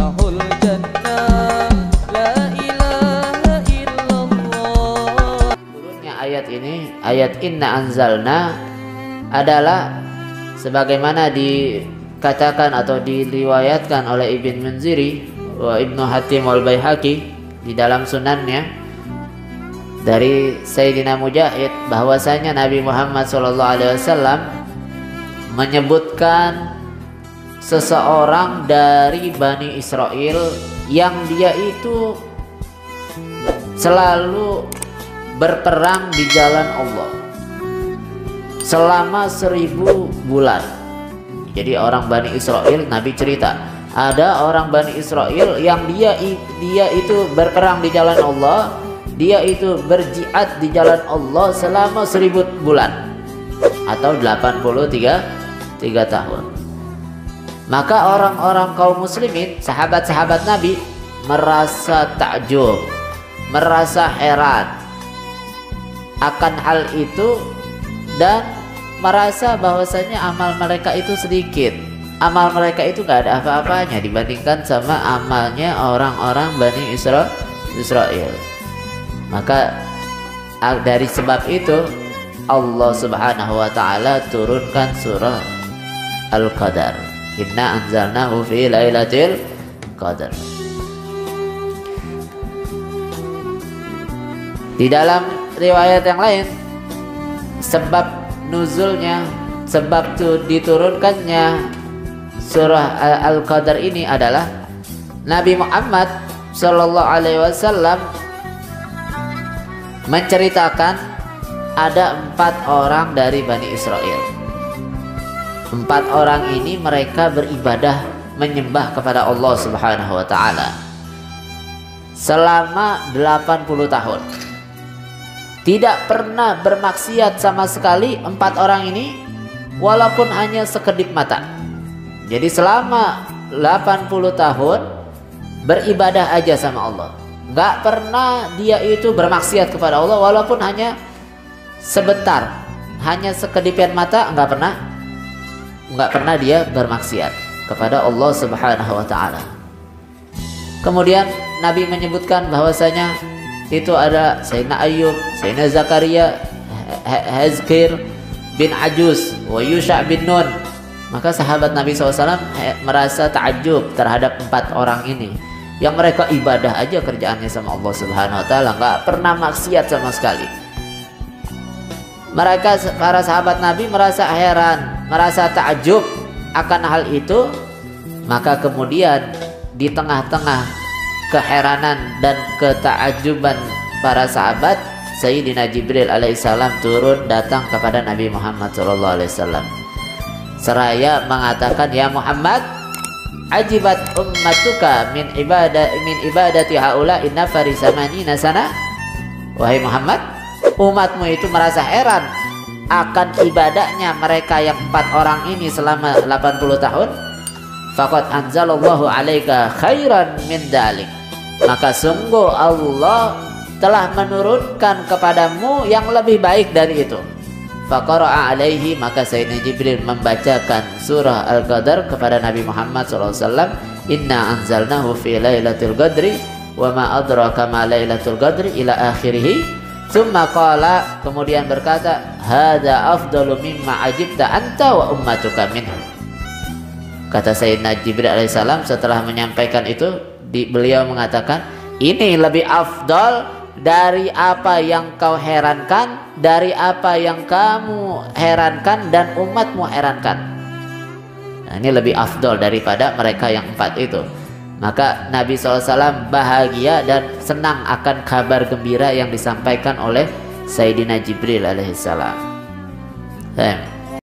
miftahul jannah la ilaha illallah. Turunnya ayat ini, ayat inna anzalna, adalah sebagaimana dikatakan atau diriwayatkan oleh Ibn Munziri wa Ibnu Hatim wal Baihaqi di dalam sunannya dari Sayyidina Mujahid bahwasanya Nabi Muhammad SAW menyebutkan seseorang dari Bani Israel yang dia itu selalu berperang di jalan Allah selama 1000 bulan. Jadi orang Bani Israel, Nabi cerita ada orang Bani Israel yang dia itu berperang di jalan Allah, dia itu berjihad di jalan Allah selama 1000 bulan atau 83 tahun. Maka orang-orang kaum muslimin, sahabat-sahabat Nabi merasa takjub, merasa heran akan hal itu dan merasa bahwasanya amal mereka itu sedikit. Amal mereka itu gak ada apa-apanya dibandingkan sama amalnya orang-orang Bani Israel. Maka dari sebab itu Allah Subhanahu wa taala turunkan surah Al-Qadar. Inna anzalnahu fi lailatul qadar. Di dalam riwayat yang lain, sebab nuzulnya, sebab diturunkannya surah Al-Qadar ini adalah Nabi Muhammad sallallahu alaihi wasallam menceritakan ada 4 orang dari Bani Israel. 4 orang ini mereka beribadah menyembah kepada Allah Subhanahu wa taala selama 80 tahun. Tidak pernah bermaksiat sama sekali 4 orang ini walaupun hanya sekedip mata. Jadi selama 80 tahun beribadah aja sama Allah. Nggak pernah dia itu bermaksiat kepada Allah walaupun hanya sebentar, hanya sekedipan mata, nggak pernah dia bermaksiat kepada Allah Subhanahu wa taala. Kemudian Nabi menyebutkan bahwasanya itu ada Sayyidina Ayyub, Sayyidina Zakaria, Hezkir bin Ajuz, wa Yusha bin Nun. Maka sahabat Nabi SAW merasa takjub terhadap 4 orang ini yang mereka ibadah aja kerjaannya sama Allah Subhanahu wa taala, nggak pernah maksiat sama sekali. Mereka, para sahabat Nabi, merasa heran, merasa takjub akan hal itu. Maka kemudian di tengah-tengah keheranan dan ketakjuban para sahabat, Sayyidina Jibril alaihissalam turun datang kepada Nabi Muhammad SAW seraya mengatakan, ya Muhammad, ajibat ummatuka min ibadati haula inna farisamani nasana. Wahai Muhammad, umatmu itu merasa heran akan ibadahnya mereka yang 4 orang ini selama 80 tahun. Faqad anzalallahu alaika khairan min dalik. Maka sungguh Allah telah menurunkan kepadamu yang lebih baik dari itu. Faqara'a alaihi, maka Sayyidina Jibril membacakan surah Al-Qadar kepada Nabi Muhammad SAW. Inna anzalnahu fi lailatul qadri wa ma adraka ma lailatul qadri ila akhirih. Summa qala, kemudian berkata, hadza afdalu mimma ajibta anta wa ummatuka minhu. Kata Sayyidina Jibril alaihissalam setelah menyampaikan itu, beliau mengatakan, ini lebih afdal dari apa yang kau herankan, dari apa yang kamu herankan dan umatmu herankan. Nah, ini lebih afdal daripada mereka yang 4 itu. Maka Nabi SAW bahagia dan senang akan kabar gembira yang disampaikan oleh Sayyidina Jibril alaihissalam.